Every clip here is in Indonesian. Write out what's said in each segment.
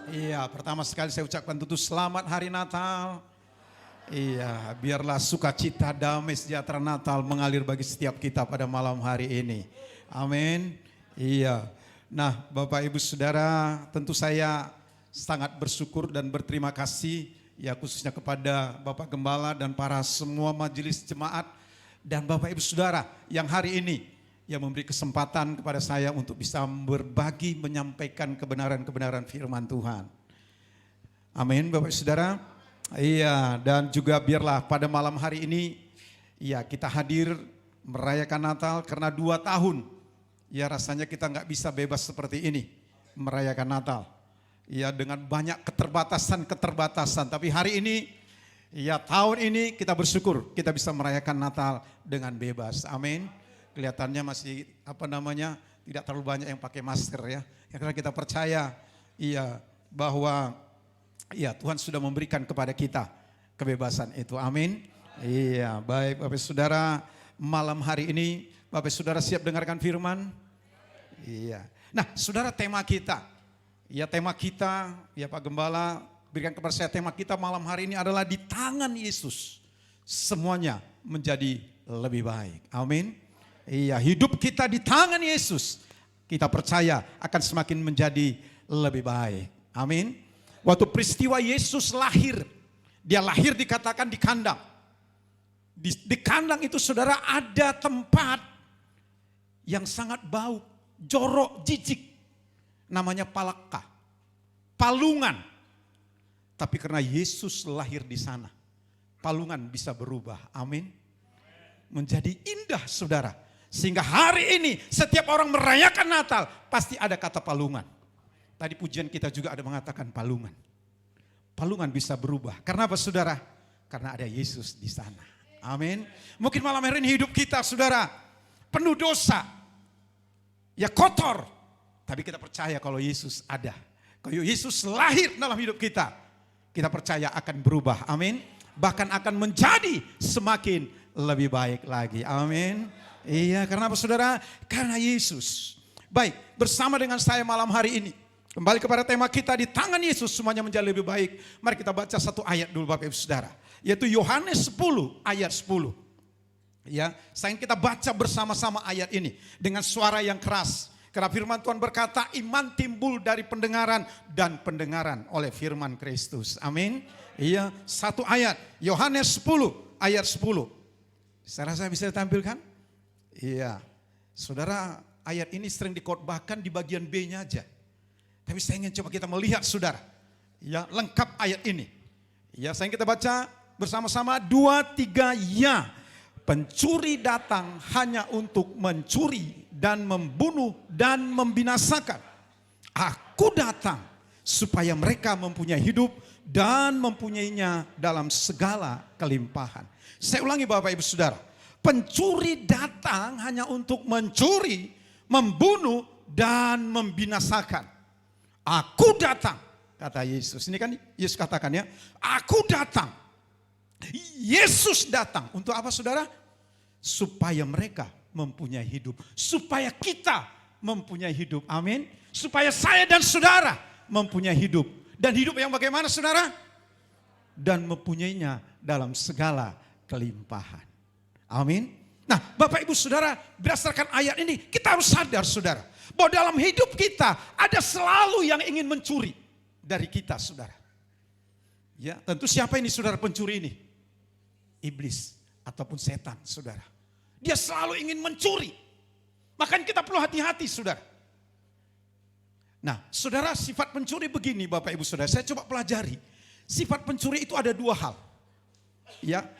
Iya, pertama sekali saya ucapkan tentu selamat hari Natal. Iya, biarlah sukacita, damai, sejahtera Natal mengalir bagi setiap kita pada malam hari ini. Amin. Iya. Nah, Bapak Ibu Saudara, tentu saya sangat bersyukur dan berterima kasih ya khususnya kepada Bapak Gembala dan para semua majelis jemaat dan Bapak Ibu Saudara yang hari ini yang memberi kesempatan kepada saya untuk bisa berbagi menyampaikan kebenaran-kebenaran firman Tuhan. Amin, Bapak Saudara. Iya, dan juga biarlah pada malam hari ini ya kita hadir merayakan Natal karena 2 tahun ya rasanya kita nggak bisa bebas seperti ini merayakan Natal. Ya dengan banyak keterbatasan, tapi hari ini ya tahun ini kita bersyukur kita bisa merayakan Natal dengan bebas. Amin. Kelihatannya masih tidak terlalu banyak yang pakai masker ya. Karena kita percaya bahwa Tuhan sudah memberikan kepada kita kebebasan itu. Amin. Iya, baik Bapak Saudara, malam hari ini Bapak Saudara siap dengarkan firman? Iya. Nah, Saudara, tema kita Pak Gembala berikan kepada saya, tema kita malam hari ini adalah di tangan Yesus semuanya menjadi lebih baik. Amin. Iya, hidup kita di tangan Yesus, kita percaya akan semakin menjadi lebih baik. Amin. Waktu peristiwa Yesus lahir, dia lahir dikatakan di kandang. Di kandang itu saudara ada tempat yang sangat bau, jorok, jijik. Namanya palaka, palungan. Tapi karena Yesus lahir di sana, palungan bisa berubah. Amin. Menjadi indah saudara. Sehingga hari ini setiap orang merayakan Natal pasti ada kata palungan. Tadi pujian kita juga ada mengatakan palungan. Palungan bisa berubah. Karena apa saudara? Karena ada Yesus di sana. Amin. Mungkin malam hari ini hidup kita saudara penuh dosa. Ya kotor. Tapi kita percaya kalau Yesus ada. Kalau Yesus lahir dalam hidup kita. Kita percaya akan berubah. Amin. Bahkan akan menjadi semakin lebih baik lagi. Amin. Iya, karena apa saudara? Karena Yesus. Baik, bersama dengan saya malam hari ini. Kembali kepada tema kita, di tangan Yesus semuanya menjadi lebih baik. Mari kita baca satu ayat dulu Bapak Ibu Saudara. Yaitu Yohanes 10 ayat 10. Ya, saya ingin kita baca bersama-sama ayat ini. Dengan suara yang keras. Karena firman Tuhan berkata, iman timbul dari pendengaran dan pendengaran oleh firman Kristus. Amin. Iya, satu ayat. Yohanes 10 ayat 10. Saya rasa bisa ditampilkan? Iya, saudara, ayat ini sering dikhotbahkan di bagian B-nya aja. Tapi saya ingin coba kita melihat saudara, ya lengkap ayat ini. Ya, saya ingin kita baca bersama-sama 2, 3, ya. Pencuri datang hanya untuk mencuri dan membunuh dan membinasakan. Aku datang supaya mereka mempunyai hidup dan mempunyainya dalam segala kelimpahan. Saya ulangi Bapak Ibu Saudara. Pencuri datang hanya untuk mencuri, membunuh, dan membinasakan. Aku datang, kata Yesus. Ini kan Yesus katakan ya, aku datang. Yesus datang. Untuk apa saudara? Supaya mereka mempunyai hidup. Supaya kita mempunyai hidup. Amin. Supaya saya dan saudara mempunyai hidup. Dan hidup yang bagaimana saudara? Dan mempunyainya dalam segala kelimpahan. Amin. Nah Bapak Ibu Saudara, berdasarkan ayat ini kita harus sadar saudara. Bahwa dalam hidup kita ada selalu yang ingin mencuri dari kita saudara. Ya, tentu siapa ini saudara pencuri ini? Iblis ataupun setan saudara. Dia selalu ingin mencuri. Makanya kita perlu hati-hati saudara. Nah saudara, sifat pencuri begini Bapak Ibu Saudara. Saya coba pelajari. Sifat pencuri itu ada 2 hal. Ya.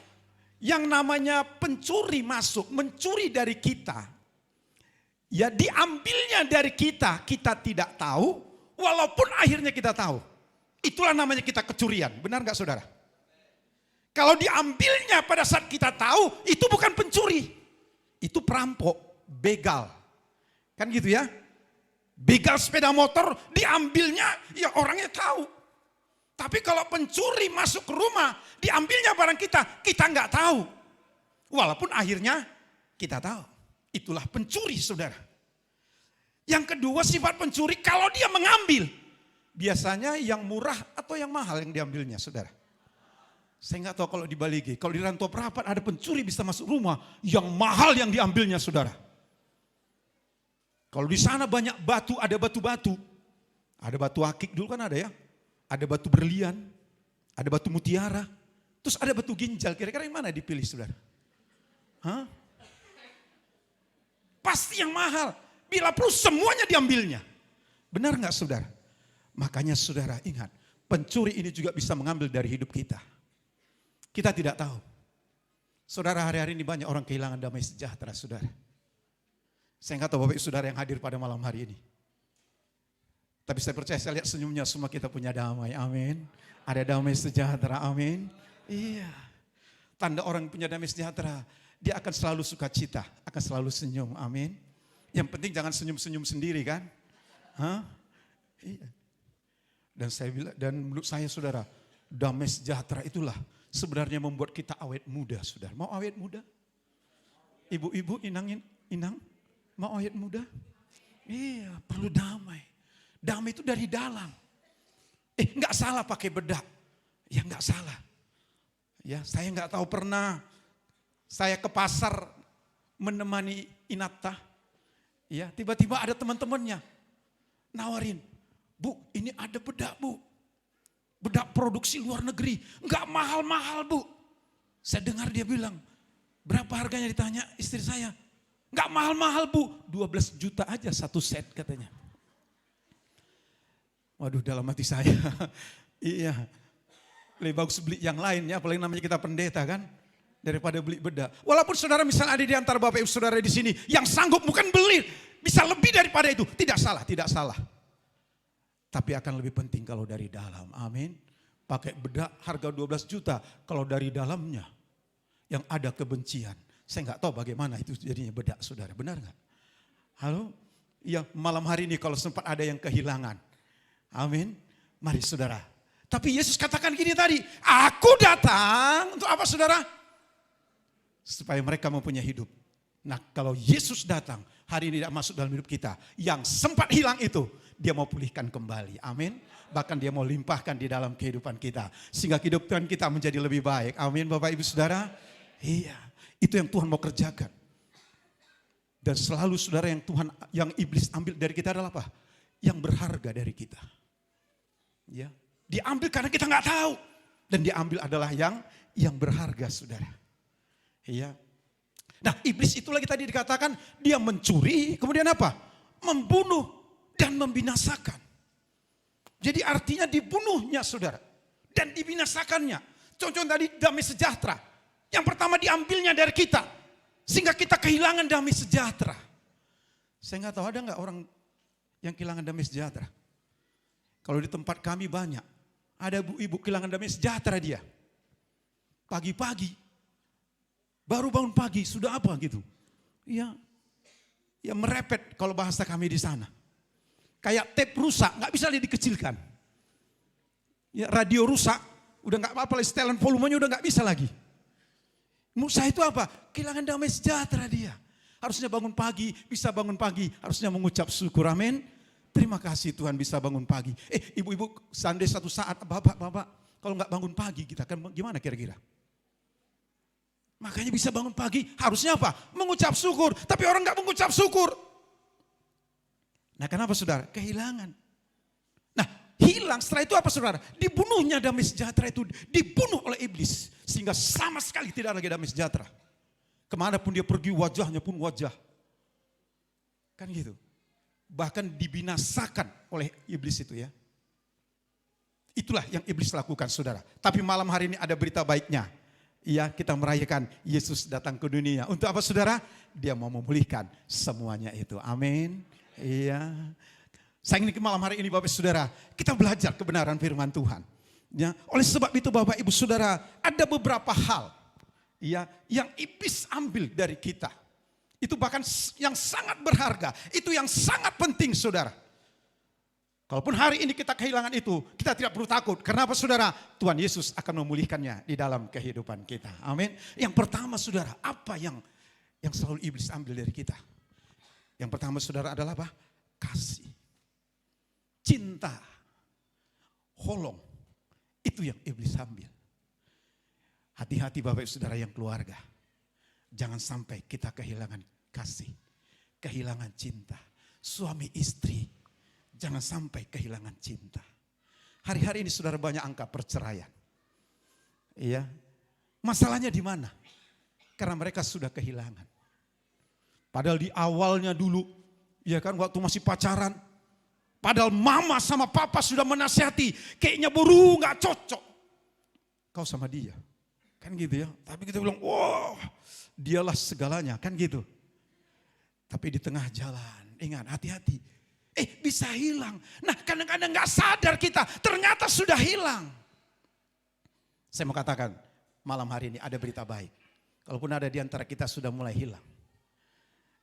Yang namanya pencuri masuk, mencuri dari kita. Ya diambilnya dari kita, kita tidak tahu. Walaupun akhirnya kita tahu. Itulah namanya kita kecurian. Benar gak saudara? Kalau diambilnya pada saat kita tahu, itu bukan pencuri. Itu perampok, begal. Kan gitu ya. Begal sepeda motor diambilnya, ya orangnya tahu. Tapi kalau pencuri masuk ke rumah, diambilnya barang kita, kita nggak tahu. Walaupun akhirnya kita tahu. Itulah pencuri saudara. Yang kedua sifat pencuri, kalau dia mengambil, Biasanya yang murah atau yang mahal yang diambilnya, saudara? Saya nggak tahu kalau di Baligi. Kalau di Rantau Perapat ada pencuri bisa masuk rumah, yang mahal yang diambilnya, saudara. Kalau di sana banyak batu, ada batu-batu. Ada batu akik dulu kan ada ya. Ada batu berlian, ada batu mutiara. Terus ada batu ginjal, kira-kira yang mana dipilih, saudara? Hah? Pasti yang mahal. Bila perlu semuanya diambilnya. Benar nggak, saudara? Makanya saudara ingat, pencuri ini juga bisa mengambil dari hidup kita. Kita tidak tahu. Saudara, hari-hari ini banyak orang kehilangan damai sejahtera, saudara. Saya nggak tahu Bapak Ibu saudara yang hadir pada malam hari ini. Tapi saya percaya, saya lihat senyumnya, semua kita punya damai, amin. Ada damai sejahtera, amin. Iya. Tanda orang punya damai sejahtera, dia akan selalu sukacita, akan selalu senyum, amin. Yang penting jangan senyum-senyum sendiri kan. Hah? Iya. Dan saya bilang, dan menurut saya saudara, damai sejahtera itulah sebenarnya membuat kita awet muda, saudara. Mau awet muda? Ibu-ibu, inang, mau awet muda? Iya, perlu damai. Damai itu dari dalam. Enggak salah pakai bedak. Ya enggak salah. Ya, saya enggak tahu pernah saya ke pasar menemani Inata. Ya, tiba-tiba ada teman-temannya nawarin, "Bu, ini ada bedak, Bu. Bedak produksi luar negeri, enggak mahal-mahal, Bu." Saya dengar dia bilang, "Berapa harganya?" Ditanya istri saya. "Enggak mahal-mahal, Bu. 12 juta aja satu set," katanya. Waduh, dalam hati saya, iya, lebih bagus beli yang lain ya, apalagi namanya kita pendeta kan, daripada beli bedak. Walaupun saudara misalnya ada di antara Bapak Ibu saudara di sini yang sanggup bukan beli, bisa lebih daripada itu, tidak salah, tidak salah. Tapi akan lebih penting kalau dari dalam, amin. Pakai bedak harga 12 juta, kalau dari dalamnya yang ada kebencian. Saya nggak tahu bagaimana itu jadinya bedak, saudara, benar nggak? Halo? Ya, malam hari ini kalau sempat ada yang kehilangan. Amin. Mari saudara. Tapi Yesus katakan gini tadi, "Aku datang untuk apa, saudara? Supaya mereka mempunyai hidup." Nah, kalau Yesus datang, hari ini tidak masuk dalam hidup kita, yang sempat hilang itu, dia mau pulihkan kembali. Amin. Bahkan dia mau limpahkan di dalam kehidupan kita. Sehingga kehidupan kita menjadi lebih baik. Amin, Bapak Ibu saudara. Iya, itu yang Tuhan mau kerjakan. Dan selalu saudara, yang iblis ambil dari kita adalah apa? Yang berharga dari kita. Ya, diambil karena kita nggak tahu, dan diambil adalah yang berharga, saudara. Iya. Nah, iblis itu lagi tadi dikatakan dia mencuri, kemudian apa? Membunuh dan membinasakan. Jadi artinya dibunuhnya, saudara, dan dibinasakannya. Contoh tadi damai sejahtera. Yang pertama diambilnya dari kita, sehingga kita kehilangan damai sejahtera. Saya nggak tahu ada nggak orang yang kehilangan damai sejahtera. Kalau di tempat kami banyak, ada ibu kehilangan damai sejahtera dia. Pagi-pagi, baru bangun pagi, sudah apa gitu. Ya merepet kalau bahasa kami di sana. Kayak tape rusak, nggak bisa dikecilkan. Ya, radio rusak, udah nggak apa-apa, setelan volumenya udah nggak bisa lagi. Musa itu apa? Kehilangan damai sejahtera dia. Harusnya bangun pagi, bisa bangun pagi, harusnya mengucap syukur, amin. Terima kasih Tuhan bisa bangun pagi. Ibu-ibu, seandainya satu saat, bapak, kalau nggak bangun pagi kita kan gimana kira-kira? Makanya bisa bangun pagi, harusnya apa? Mengucap syukur. Tapi orang nggak mengucap syukur. Nah, kenapa saudara? Kehilangan. Nah, hilang setelah itu apa, saudara? Dibunuhnya damai sejahtera itu, dibunuh oleh iblis. Sehingga sama sekali tidak lagi damai sejahtera. Kemanapun dia pergi, wajahnya pun wajah. Kan gitu. Bahkan dibinasakan oleh iblis itu ya. Itulah yang iblis lakukan, saudara. Tapi malam hari ini ada berita baiknya. Iya, kita merayakan Yesus datang ke dunia. Untuk apa, saudara? Dia mau memulihkan semuanya itu. Amin. Iya. Saya ingin malam hari ini Bapak saudara, kita belajar kebenaran firman Tuhan. Ya, oleh sebab itu Bapak Ibu saudara, ada beberapa hal ya yang iblis ambil dari kita. Itu bahkan yang sangat berharga, itu yang sangat penting saudara. Kalaupun hari ini kita kehilangan itu, kita tidak perlu takut. Karena apa saudara? Tuhan Yesus akan memulihkannya di dalam kehidupan kita. Amin. Yang pertama saudara, apa yang selalu iblis ambil dari kita? Yang pertama saudara adalah apa? Kasih. Cinta. holong. Itu yang iblis ambil. Hati-hati Bapak Ibu Saudara yang keluarga. Jangan sampai kita kehilangan kasih, kehilangan cinta. Suami istri, jangan sampai kehilangan cinta. Hari-hari ini saudara banyak angka perceraian. Iya. Masalahnya di mana? Karena mereka sudah kehilangan. Padahal di awalnya dulu, ya kan waktu masih pacaran, padahal mama sama papa sudah menasihati, kayaknya baru nggak cocok. Kau sama dia, kan gitu ya. Tapi kita bilang, wah, dialah segalanya, kan gitu. Tapi di tengah jalan, ingat hati-hati. Bisa hilang. Nah kadang-kadang gak sadar kita, ternyata sudah hilang. Saya mau katakan, malam hari ini ada berita baik. Kalaupun ada di antara kita sudah mulai hilang.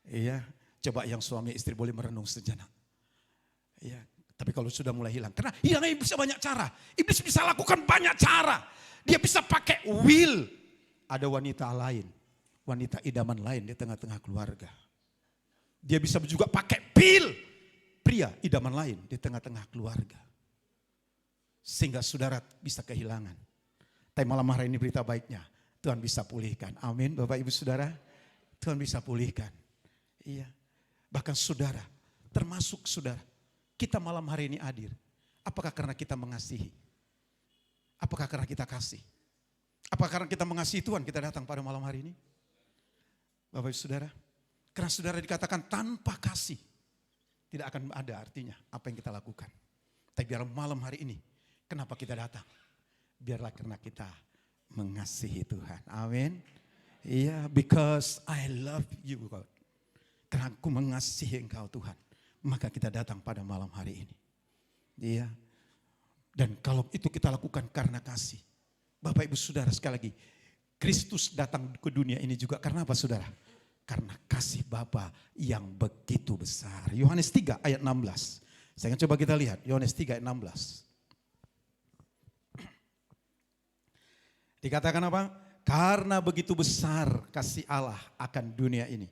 Iya, coba yang suami istri boleh merenung sejenak. Iya, tapi kalau sudah mulai hilang, karena hilangnya bisa banyak cara. Iblis bisa lakukan banyak cara. Dia bisa pakai will. Ada wanita lain, wanita idaman lain di tengah-tengah keluarga. Dia bisa juga pakai pil, pria idaman lain di tengah-tengah keluarga. Sehingga saudara bisa kehilangan. Tapi malam hari ini berita baiknya, Tuhan bisa pulihkan. Amin Bapak Ibu Saudara, Tuhan bisa pulihkan. Iya, bahkan saudara, termasuk saudara, kita malam hari ini hadir. Apakah karena kita mengasihi? Apakah karena kita kasih? Apakah karena kita mengasihi Tuhan kita datang pada malam hari ini? Bapak Ibu Saudara, karena saudara dikatakan tanpa kasih, tidak akan ada artinya apa yang kita lakukan. Tapi biar malam hari ini, kenapa kita datang? Biarlah karena kita mengasihi Tuhan. Amin. Iya, because I love you God. Karena aku mengasihi Engkau Tuhan. Maka kita datang pada malam hari ini. Iya. Dan kalau itu kita lakukan karena kasih. Bapak Ibu Saudara sekali lagi. Kristus datang ke dunia ini juga karena apa saudara? Karena kasih Bapa yang begitu besar. Yohanes 3 ayat 16. Saya akan coba kita lihat. Yohanes 3 ayat 16. Dikatakan apa? Karena begitu besar kasih Allah akan dunia ini.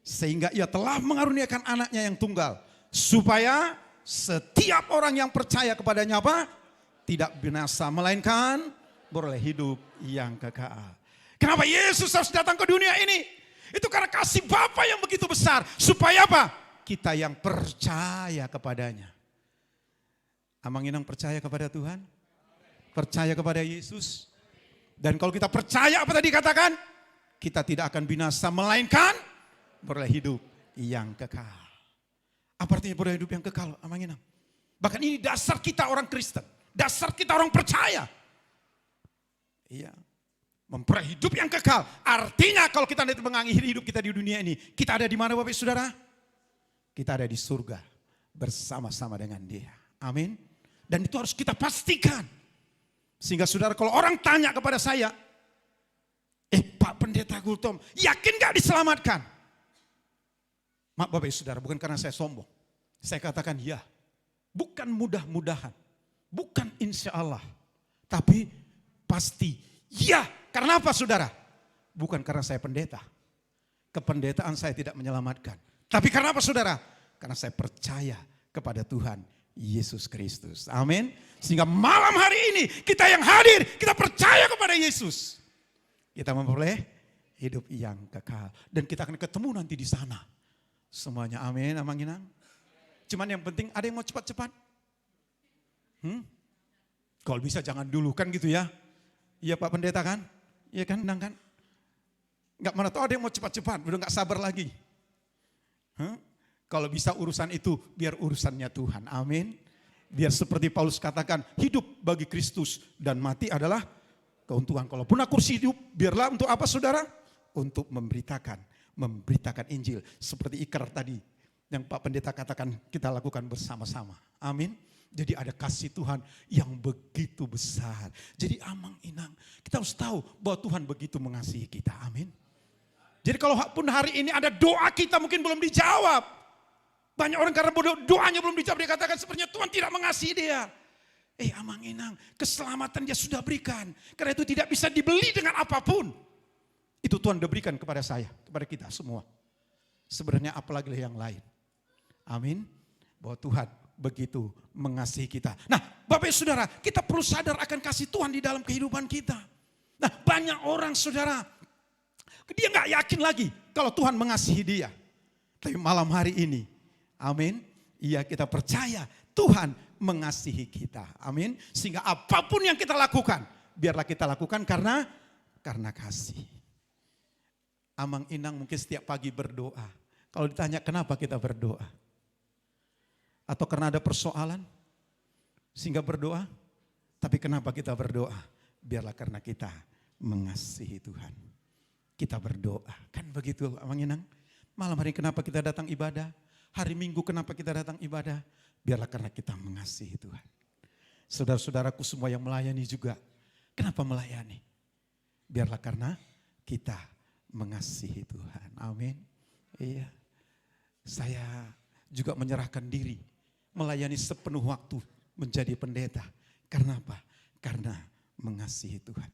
Sehingga ia telah mengaruniakan anaknya yang tunggal. Supaya setiap orang yang percaya kepadanya apa? Tidak binasa, melainkan beroleh hidup yang kekal. Kenapa Yesus harus datang ke dunia ini? Itu karena kasih Bapa yang begitu besar. Supaya apa? Kita yang percaya kepadanya. Amang Inang percaya kepada Tuhan? Percaya kepada Yesus? Dan kalau kita percaya apa tadi katakan? Kita tidak akan binasa melainkan beroleh hidup yang kekal. Apa artinya beroleh hidup yang kekal? Amang Inang. Bahkan ini dasar kita orang Kristen. Dasar kita orang percaya. Iya. Memperoleh hidup yang kekal. Artinya kalau kita mengakhiri hidup kita di dunia ini. Kita ada di mana Bapak Saudara? Kita ada di surga. Bersama-sama dengan Dia. Amin. Dan itu harus kita pastikan. Sehingga saudara kalau orang tanya kepada saya, Pak Pendeta Gultom, yakin gak diselamatkan? Maaf Bapak Ibu Saudara, bukan karena saya sombong. Saya katakan ya, bukan mudah-mudahan, bukan insya Allah. Tapi pasti ya, karena apa saudara? Bukan karena saya pendeta. Kependetaan saya tidak menyelamatkan. Tapi karena apa saudara? Karena saya percaya kepada Tuhan Yesus Kristus. Amin. Sehingga malam hari ini kita yang hadir, kita percaya kepada Yesus. Kita memperoleh hidup yang kekal. Dan kita akan ketemu nanti di sana. Semuanya amin, Amang Inang. Cuman yang penting ada yang mau cepat-cepat. Kalau bisa jangan dulu kan gitu ya. Iya Pak Pendeta kan? Iya kan, Inang kan? Gak mana tahu ada yang mau cepat-cepat, udah gak sabar lagi. Kalau bisa urusan itu biar urusannya Tuhan. Amin. Biar seperti Paulus katakan, hidup bagi Kristus dan mati adalah keuntungan. Kalaupun aku hidup, biarlah untuk apa saudara? Untuk memberitakan Injil. Seperti ikrar tadi yang Pak Pendeta katakan kita lakukan bersama-sama. Amin. Jadi ada kasih Tuhan yang begitu besar. Jadi Amang Inang, kita harus tahu bahwa Tuhan begitu mengasihi kita. Amin. Jadi kalau pun hari ini ada doa kita mungkin belum dijawab. Banyak orang karena doanya belum dijawab, dia katakan sepertinya Tuhan tidak mengasihi dia. Amang Inang, keselamatan dia sudah berikan. Karena itu tidak bisa dibeli dengan apapun. Itu Tuhan sudah berikan kepada saya, kepada kita semua. Sebenarnya apalagi yang lain. Amin. Bahwa Tuhan begitu mengasihi kita. Nah, Bapak Ibu Saudara, kita perlu sadar akan kasih Tuhan di dalam kehidupan kita. Nah, banyak orang saudara, dia nggak yakin lagi kalau Tuhan mengasihi dia. Tapi malam hari ini, amin, iya kita percaya Tuhan mengasihi kita. Amin. Sehingga apapun yang kita lakukan, biarlah kita lakukan karena kasih. Amang Inang mungkin setiap pagi berdoa. Kalau ditanya kenapa kita berdoa? Atau karena ada persoalan sehingga berdoa? Tapi kenapa kita berdoa? Biarlah karena kita mengasihi Tuhan. Kita berdoa. Kan begitu Amang Inang? Malam hari kenapa kita datang ibadah? Hari Minggu kenapa kita datang ibadah? Biarlah karena kita mengasihi Tuhan. Saudara-saudaraku semua yang melayani juga. Kenapa melayani? Biarlah karena kita mengasihi Tuhan. Amin. Iya. Saya juga menyerahkan diri. Melayani sepenuh waktu menjadi pendeta. Karena apa? Karena mengasihi Tuhan.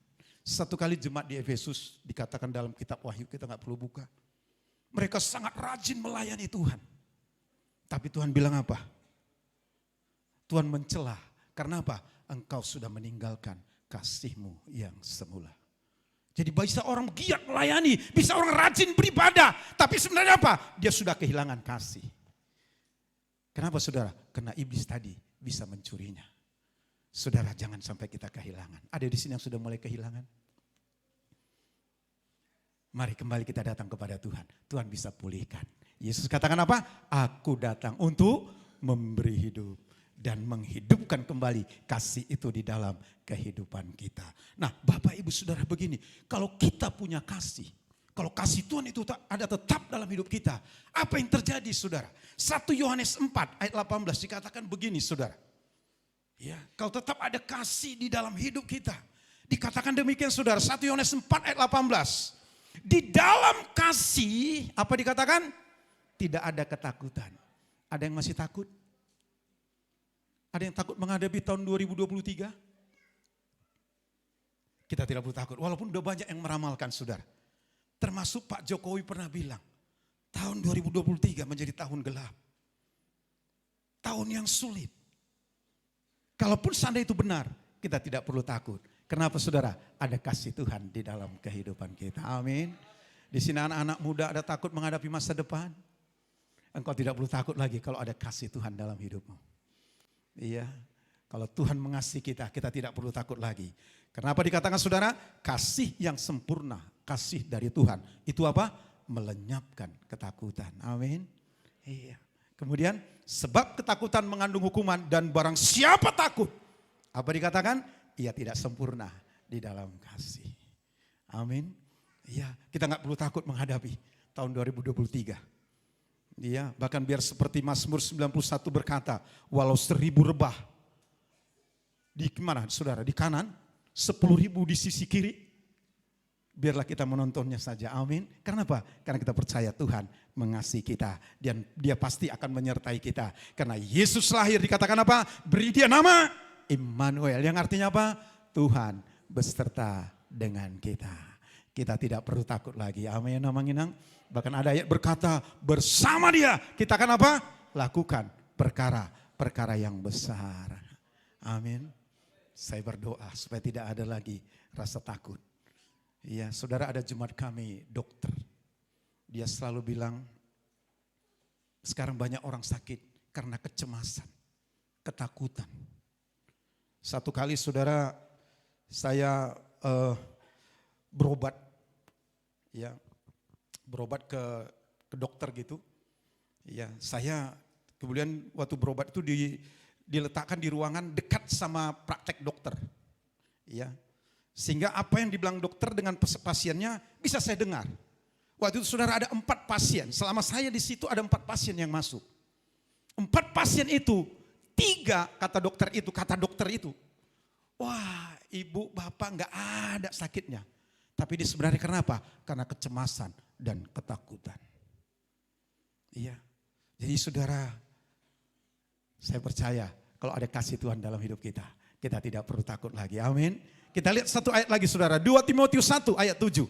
Satu kali jemaat di Efesus dikatakan dalam kitab Wahyu, kita gak perlu buka. Mereka sangat rajin melayani Tuhan. Tapi Tuhan bilang apa? Tuhan mencela. Karena apa? Engkau sudah meninggalkan kasih-Mu yang semula. Jadi bisa orang giat melayani, bisa orang rajin beribadah. Tapi sebenarnya apa? Dia sudah kehilangan kasih. Kenapa saudara? Karena iblis tadi bisa mencurinya. Saudara jangan sampai kita kehilangan. Ada di sini yang sudah mulai kehilangan? Mari kembali kita datang kepada Tuhan. Tuhan bisa pulihkan. Yesus katakan apa? Aku datang untuk memberi hidup dan menghidupkan kembali kasih itu di dalam kehidupan kita. Nah, Bapak Ibu Saudara begini, kalau kita punya kasih, kalau kasih Tuhan itu ada tetap dalam hidup kita, apa yang terjadi Saudara? 1 Yohanes 4 ayat 18 dikatakan begini Saudara. Ya, kalau tetap ada kasih di dalam hidup kita. Dikatakan demikian Saudara, 1 Yohanes 4 ayat 18. Di dalam kasih, apa dikatakan? Tidak ada ketakutan. Ada yang masih takut? Ada yang takut menghadapi tahun 2023? Kita tidak perlu takut, walaupun udah banyak yang meramalkan saudara. Termasuk Pak Jokowi pernah bilang, tahun 2023 menjadi tahun gelap. Tahun yang sulit. Kalaupun seandainya itu benar, kita tidak perlu takut. Kenapa saudara? Ada kasih Tuhan di dalam kehidupan kita. Amin. Di sini anak-anak muda ada takut menghadapi masa depan. Engkau tidak perlu takut lagi kalau ada kasih Tuhan dalam hidupmu. Iya, kalau Tuhan mengasihi kita, kita tidak perlu takut lagi. Kenapa dikatakan saudara? Kasih yang sempurna, kasih dari Tuhan. Itu apa? Melenyapkan ketakutan. Amin. Iya. Kemudian, sebab ketakutan mengandung hukuman dan barang siapa takut. Apa dikatakan? Ia tidak sempurna di dalam kasih. Amin. Iya, kita gak perlu takut menghadapi tahun 2023. Iya, bahkan biar seperti Mazmur 91 berkata, walau 1000 rebah di mana saudara? Di kanan, 10.000 di sisi kiri, biarlah kita menontonnya saja. Amin. Karena apa? Karena kita percaya Tuhan mengasihi kita dan Dia pasti akan menyertai kita. Karena Yesus lahir dikatakan apa? Beri Dia nama Immanuel, yang artinya apa? Tuhan beserta dengan kita. Kita tidak perlu takut lagi. Amin. Amin. Bahkan ada ayat berkata, bersama Dia kita akan apa? Lakukan perkara yang besar. Amin. Saya berdoa supaya tidak ada lagi rasa takut. Iya, saudara, ada jemaat kami dokter. Dia selalu bilang, sekarang banyak orang sakit karena kecemasan, ketakutan. Satu kali saudara, saya berobat, ya, berobat ke dokter gitu. Ya, saya kemudian waktu berobat itu diletakkan di ruangan dekat sama praktek dokter. Ya. Sehingga apa yang dibilang dokter dengan pasiennya bisa saya dengar. Waktu itu saudara ada 4 pasien. Selama saya di situ ada 4 pasien yang masuk. 4 pasien itu, 3 kata dokter itu. Wah, ibu bapak gak ada sakitnya. Tapi dia sebenarnya karena apa? Karena kecemasan dan ketakutan. Iya. Jadi saudara, saya percaya kalau ada kasih Tuhan dalam hidup kita, kita tidak perlu takut lagi. Amin. Kita lihat satu ayat lagi saudara, 2 Timotius 1 ayat 7.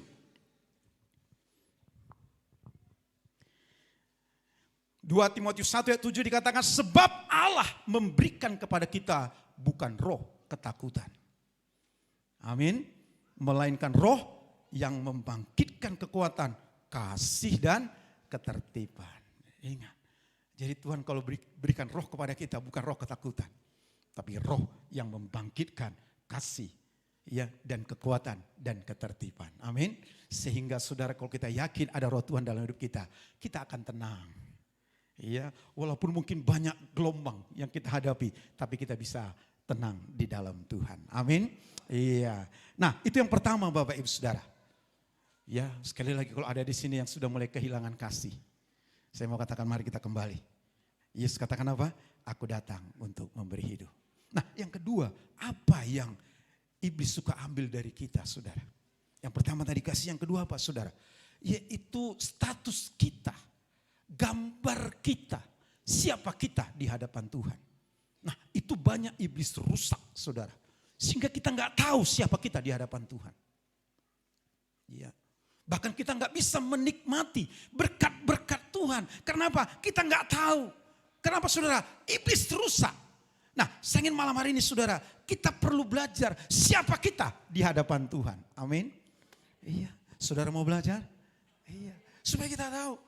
2 2 Timotius 1 ayat 7 dikatakan, sebab Allah memberikan kepada kita bukan roh ketakutan. Amin. Melainkan roh yang membangkitkan kekuatan, kasih dan ketertiban. Ingat. Jadi Tuhan kalau berikan roh kepada kita bukan roh ketakutan. Tapi roh yang membangkitkan kasih, ya, dan kekuatan dan ketertiban. Amin. Sehingga saudara, kalau kita yakin ada roh Tuhan dalam hidup kita, kita akan tenang. Ya, walaupun mungkin banyak gelombang yang kita hadapi, tapi kita bisa tenang di dalam Tuhan. Amin. Iya. Nah, itu yang pertama Bapak Ibu Saudara. Ya, sekali lagi kalau ada di sini yang sudah mulai kehilangan kasih, saya mau katakan mari kita kembali. Yesus katakan apa? Aku datang untuk memberi hidup. Nah, yang kedua, apa yang iblis suka ambil dari kita, Saudara? Yang pertama tadi kasih, yang kedua apa, Saudara? Yaitu status kita. Gambar kita, siapa kita di hadapan Tuhan. Nah, itu banyak iblis rusak, saudara. Sehingga kita nggak tahu siapa kita di hadapan Tuhan. Ya. Bahkan kita nggak bisa menikmati berkat-berkat Tuhan. Kenapa? Kita nggak tahu. Kenapa, saudara? Iblis rusak. Nah, saya ingin malam hari ini, saudara, kita perlu belajar siapa kita di hadapan Tuhan. Amin. Iya. Saudara mau belajar? Iya. Supaya kita tahu.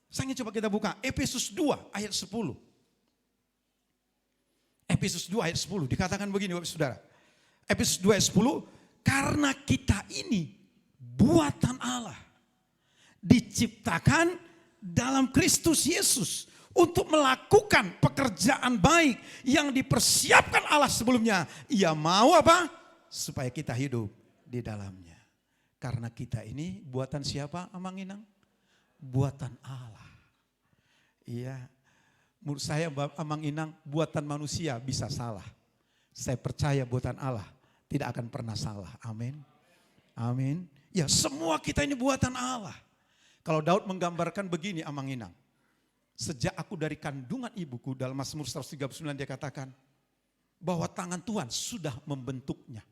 Saya ingin coba kita buka Efesus 2 ayat 10. Efesus 2 ayat 10 dikatakan begini Bapak Saudara. Efesus 2 ayat 10, karena kita ini buatan Allah, diciptakan dalam Kristus Yesus untuk melakukan pekerjaan baik yang dipersiapkan Allah sebelumnya. Ia mau apa? Supaya kita hidup di dalamnya. Karena kita ini buatan siapa, Amang Inang? Buatan Allah. Iya. Menurut saya Amang Inang, buatan manusia bisa salah. Saya percaya buatan Allah tidak akan pernah salah. Amin. Amin. Ya, semua kita ini buatan Allah. Kalau Daud menggambarkan begini, Amang Inang. Sejak aku dari kandungan ibuku, dalam Mazmur 139 dia katakan bahwa tangan Tuhan sudah membentuknya.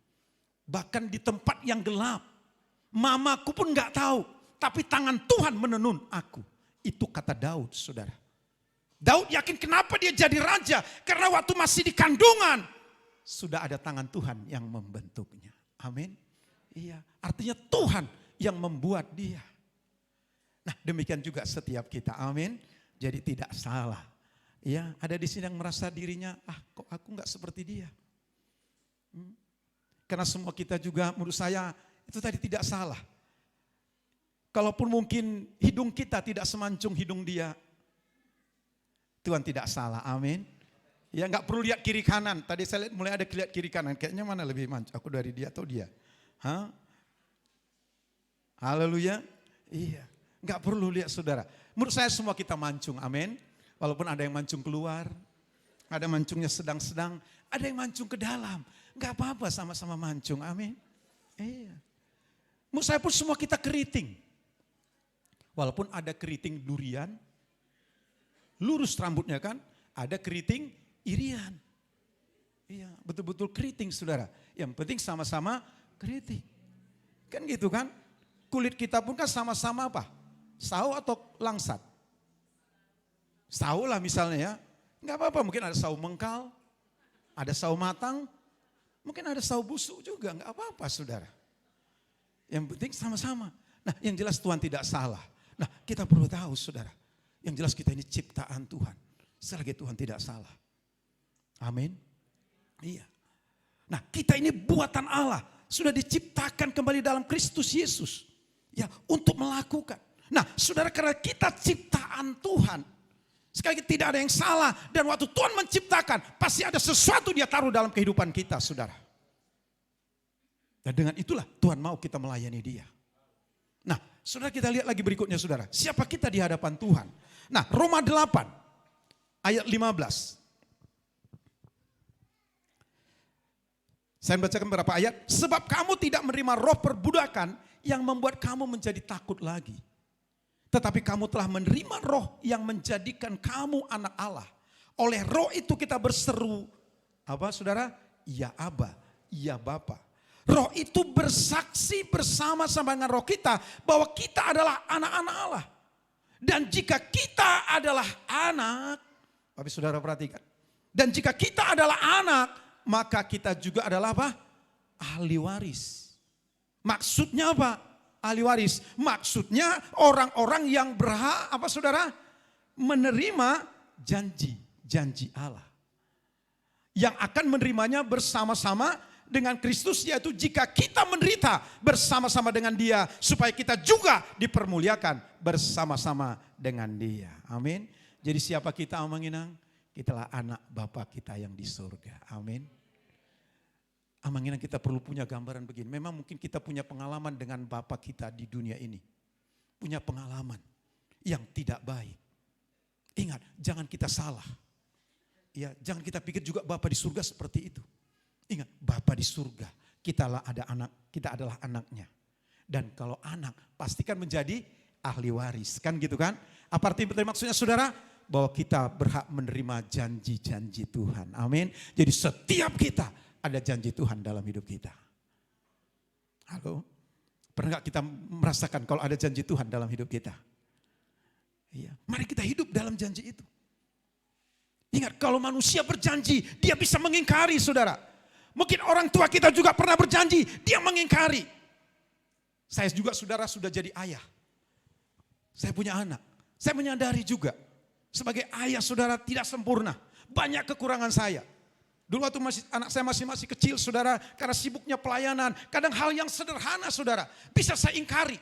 Bahkan di tempat yang gelap, mamaku pun gak tahu. Tapi tangan Tuhan menenun aku. Itu kata Daud, saudara. Daud yakin kenapa dia jadi raja. Karena waktu masih di kandungan, sudah ada tangan Tuhan yang membentuknya. Amin. Iya, artinya Tuhan yang membuat dia. Nah, demikian juga setiap kita. Amin. Jadi tidak salah. Ya, ada di sini yang merasa dirinya, kok aku gak seperti dia. Karena semua kita juga menurut saya itu tadi tidak salah. Kalaupun mungkin hidung kita tidak semancung hidung dia, Tuhan tidak salah, amin. Ya nggak perlu lihat kiri kanan, tadi saya lihat mulai ada lihat kiri kanan, kayaknya mana lebih mancung, aku dari dia atau dia. Hah? Haleluya, iya. Nggak perlu lihat saudara, menurut saya semua kita mancung, amin. Walaupun ada yang mancung keluar, ada mancungnya sedang-sedang, ada yang mancung ke dalam. Nggak apa-apa, sama-sama mancung, amin. Iya. Menurut saya pun semua kita keriting. Walaupun ada keriting durian, lurus rambutnya kan, ada keriting irian. Iya, betul-betul keriting saudara. Yang penting sama-sama keriting. Kan gitu kan, kulit kita pun kan sama-sama apa? Sawo atau langsat? Sawo lah misalnya ya, nggak apa-apa, mungkin ada sawo mengkal, ada sawo matang, mungkin ada sawo busuk juga, nggak apa-apa saudara. Yang penting sama-sama. Nah, yang jelas Tuhan tidak salah. Nah, kita perlu tahu saudara, yang jelas kita ini ciptaan Tuhan. Selagi Tuhan tidak salah. Amin. Iya. Nah, kita ini buatan Allah, sudah diciptakan kembali dalam Kristus Yesus. Ya, untuk melakukan. Nah, saudara, karena kita ciptaan Tuhan, sekali lagi tidak ada yang salah. Dan waktu Tuhan menciptakan, pasti ada sesuatu dia taruh dalam kehidupan kita, saudara. Dan dengan itulah Tuhan mau kita melayani dia. Nah, saudara, kita lihat lagi berikutnya saudara. Siapa kita di hadapan Tuhan? Nah, Roma 8 ayat 15. Saya bacakan beberapa ayat. Sebab kamu tidak menerima roh perbudakan yang membuat kamu menjadi takut lagi. Tetapi kamu telah menerima roh yang menjadikan kamu anak Allah. Oleh roh itu kita berseru, apa saudara? Ya Aba, ya Bapa. Roh itu bersaksi bersama-sama dengan roh kita bahwa kita adalah anak-anak Allah. Dan jika kita adalah anak, Bapak Saudara perhatikan. Dan jika kita adalah anak, maka kita juga adalah apa? Ahli waris. Maksudnya apa? Ahli waris. Maksudnya orang-orang yang berhak, apa saudara? Menerima janji Allah. Yang akan menerimanya bersama-sama dengan Kristus, yaitu jika kita menderita bersama-sama dengan Dia, supaya kita juga dipermuliakan bersama-sama dengan Dia. Amin. Jadi siapa kita, Amanginang? Kitalah anak Bapa kita yang di surga. Amin. Amanginang, kita perlu punya gambaran begini. Memang mungkin kita punya pengalaman dengan Bapa kita di dunia ini. Punya pengalaman yang tidak baik. Ingat, jangan kita salah. Ya, jangan kita pikir juga Bapa di surga seperti itu. Ingat, Bapa di surga, kita adalah anaknya. Dan kalau anak, pastikan menjadi ahli waris. Kan gitu kan? Apa arti maksudnya saudara? Bahwa kita berhak menerima janji-janji Tuhan. Amin. Jadi setiap kita ada janji Tuhan dalam hidup kita. Halo? Pernah gak kita merasakan kalau ada janji Tuhan dalam hidup kita? Iya. Mari kita hidup dalam janji itu. Ingat, kalau manusia berjanji, dia bisa mengingkari, saudara. Mungkin orang tua kita juga pernah berjanji, dia mengingkari. Saya juga, saudara, sudah jadi ayah. Saya punya anak. Saya menyadari juga, sebagai ayah, saudara, tidak sempurna. Banyak kekurangan saya. Dulu waktu anak saya masih kecil, saudara, karena sibuknya pelayanan. Kadang hal yang sederhana, saudara, bisa saya ingkari.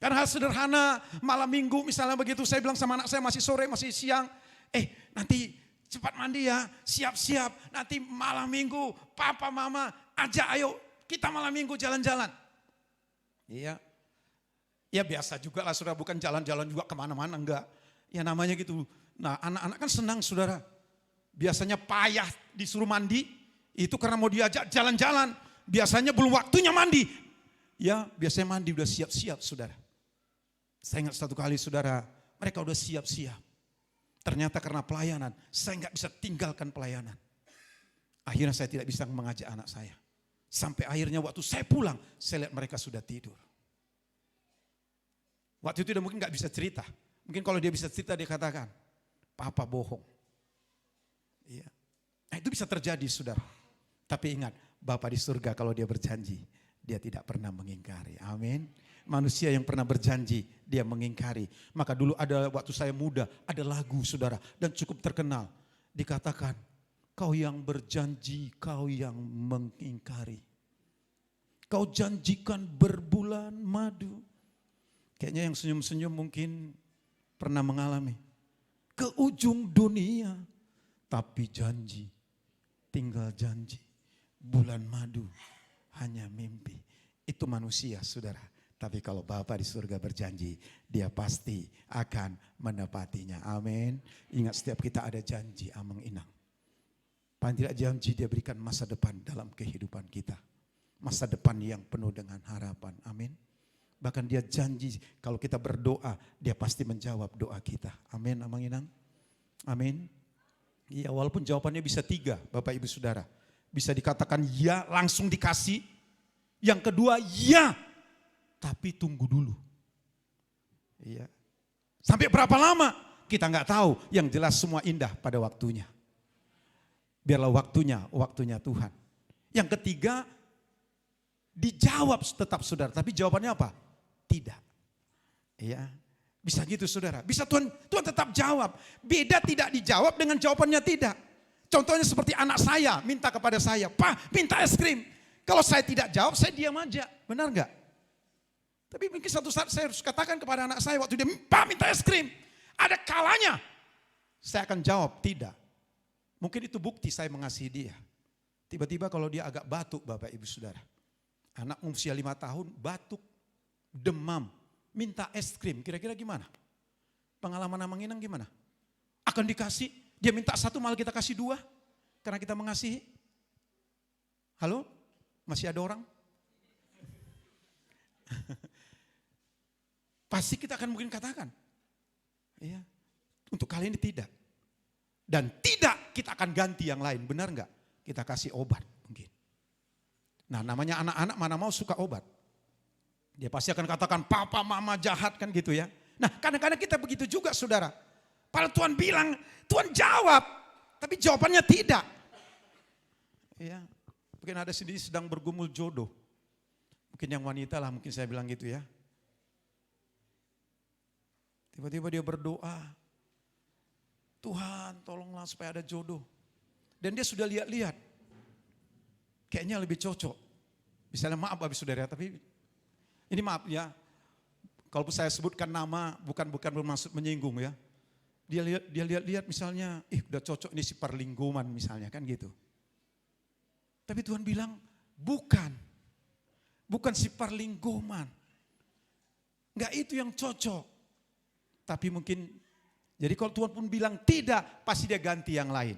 Karena hal sederhana, malam minggu misalnya begitu, saya bilang sama anak saya masih sore, masih siang. Nanti cepat mandi ya, siap-siap. Nanti malam minggu, papa, mama, ajak ayo kita malam minggu jalan-jalan. Iya. Ya biasa juga lah, saudara, bukan jalan-jalan juga kemana-mana, enggak. Ya namanya gitu. Nah, anak-anak kan senang, saudara. Biasanya payah disuruh mandi, itu karena mau diajak jalan-jalan. Biasanya belum waktunya mandi. Ya biasanya mandi udah siap-siap, saudara. Saya ingat satu kali, saudara, mereka udah siap-siap. Ternyata karena pelayanan, saya nggak bisa tinggalkan pelayanan. Akhirnya saya tidak bisa mengajak anak saya. Sampai akhirnya waktu saya pulang, saya lihat mereka sudah tidur. Waktu itu dia mungkin nggak bisa cerita. Mungkin kalau dia bisa cerita, dia katakan, papa bohong. Iya. Nah itu bisa terjadi, saudara. Tapi ingat, Bapa di surga kalau dia berjanji, dia tidak pernah mengingkari. Amin. Manusia yang pernah berjanji, dia mengingkari. Maka dulu ada waktu saya muda, ada lagu, saudara, dan cukup terkenal. Dikatakan, kau yang berjanji, kau yang mengingkari. Kau janjikan berbulan madu. Kayaknya yang senyum-senyum mungkin pernah mengalami. Ke ujung dunia, tapi janji, tinggal janji. Bulan madu, hanya mimpi. Itu manusia, saudara. Tapi kalau Bapa di surga berjanji, dia pasti akan menepatinya. Amin. Ingat, setiap kita ada janji, Amang Inang. Paling tidak janji dia berikan masa depan dalam kehidupan kita. Masa depan yang penuh dengan harapan. Amin. Bahkan dia janji kalau kita berdoa, dia pasti menjawab doa kita. Amin, Amang Inang. Amin. Iya, walaupun jawabannya bisa 3, Bapak Ibu Saudara. Bisa dikatakan ya, langsung dikasih. Yang kedua, ya, tapi tunggu dulu. Iya. Sampai berapa lama? Kita nggak tahu. Yang jelas semua indah pada waktunya. Biarlah waktunya Tuhan. Yang ketiga, dijawab tetap, saudara. Tapi jawabannya apa? Tidak. Iya. Bisa gitu, saudara. Bisa Tuhan tetap jawab. Beda tidak dijawab dengan jawabannya tidak. Contohnya seperti anak saya minta kepada saya, Pak, minta es krim. Kalau saya tidak jawab, saya diam aja. Benar nggak? Tapi mungkin satu saat saya harus katakan kepada anak saya waktu dia, Pak, minta es krim. Ada kalanya saya akan jawab tidak. Mungkin itu bukti saya mengasihi dia. Tiba-tiba kalau dia agak batuk, Bapak Ibu Saudara. Anak usia 5 tahun batuk, demam, minta es krim. Kira-kira gimana? Pengalaman Amang Inang gimana? Akan dikasih, dia minta 1 malah kita kasih 2. Karena kita mengasihi. Halo? Masih ada orang? Pasti kita akan mungkin katakan, iya, untuk kali ini tidak. Dan tidak kita akan ganti yang lain, benar enggak? Kita kasih obat mungkin. Nah namanya anak-anak mana mau suka obat. Dia pasti akan katakan papa mama jahat kan gitu ya. Nah, kadang-kadang kita begitu juga, saudara. Padahal Tuhan bilang, Tuhan jawab, tapi jawabannya tidak. Ya, mungkin ada sendiri sedang bergumul jodoh. Mungkin yang wanita lah, mungkin saya bilang gitu ya. Tiba-tiba dia berdoa, Tuhan tolonglah supaya ada jodoh. Dan dia sudah lihat-lihat, kayaknya lebih cocok. Misalnya maaf habis saudara, tapi ini maaf ya. Kalau saya sebutkan nama bukan bermaksud menyinggung ya. Dia lihat misalnya, udah cocok ini si Parlinggoman misalnya kan gitu. Tapi Tuhan bilang bukan si Parlinggoman. Enggak itu yang cocok. Tapi mungkin, jadi kalau Tuhan pun bilang tidak, pasti dia ganti yang lain.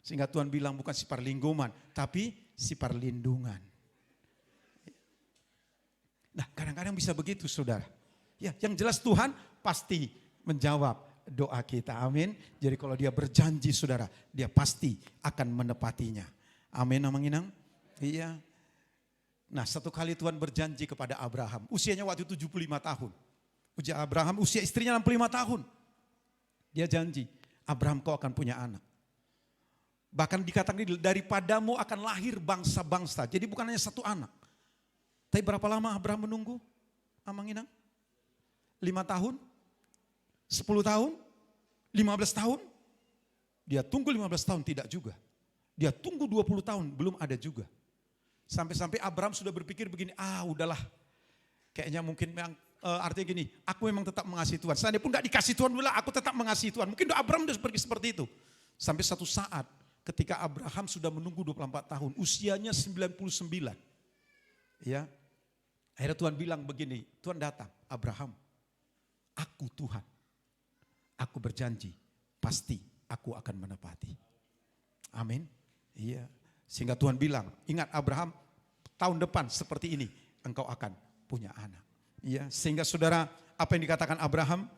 Sehingga Tuhan bilang bukan si Parlinggoman, tapi si Parlindungan. Nah kadang-kadang bisa begitu saudara. Ya, yang jelas Tuhan pasti menjawab doa kita. Amin. Jadi kalau dia berjanji saudara, dia pasti akan menepatinya. Amin, amanginang. Iya. Nah, satu kali Tuhan berjanji kepada Abraham. Usianya waktu 75 tahun. Usia Abraham, usia istrinya 65 tahun. Dia janji, Abraham kau akan punya anak. Bahkan dikatakan daripadamu akan lahir bangsa-bangsa. Jadi bukan hanya satu anak. Tapi berapa lama Abraham menunggu? Amanginang? 5 tahun, 10 tahun, 15 tahun. Dia tunggu 15 tahun tidak juga. Dia tunggu 20 tahun belum ada juga. Sampai-sampai Abraham sudah berpikir begini, udahlah. Kayaknya mungkin artinya gini, aku memang tetap mengasihi Tuhan. Seandainya pun gak dikasih Tuhan, aku tetap mengasihi Tuhan. Mungkin Abraham sudah pergi seperti itu. Sampai satu saat ketika Abraham sudah menunggu 24 tahun, usianya 99. Ya. Akhirnya Tuhan bilang begini, Tuhan datang, Abraham, aku Tuhan, aku berjanji, pasti aku akan menepati. Amin. Iya. Sehingga Tuhan bilang, ingat Abraham, tahun depan seperti ini, engkau akan punya anak. Iya. Sehingga saudara, apa yang dikatakan Abraham,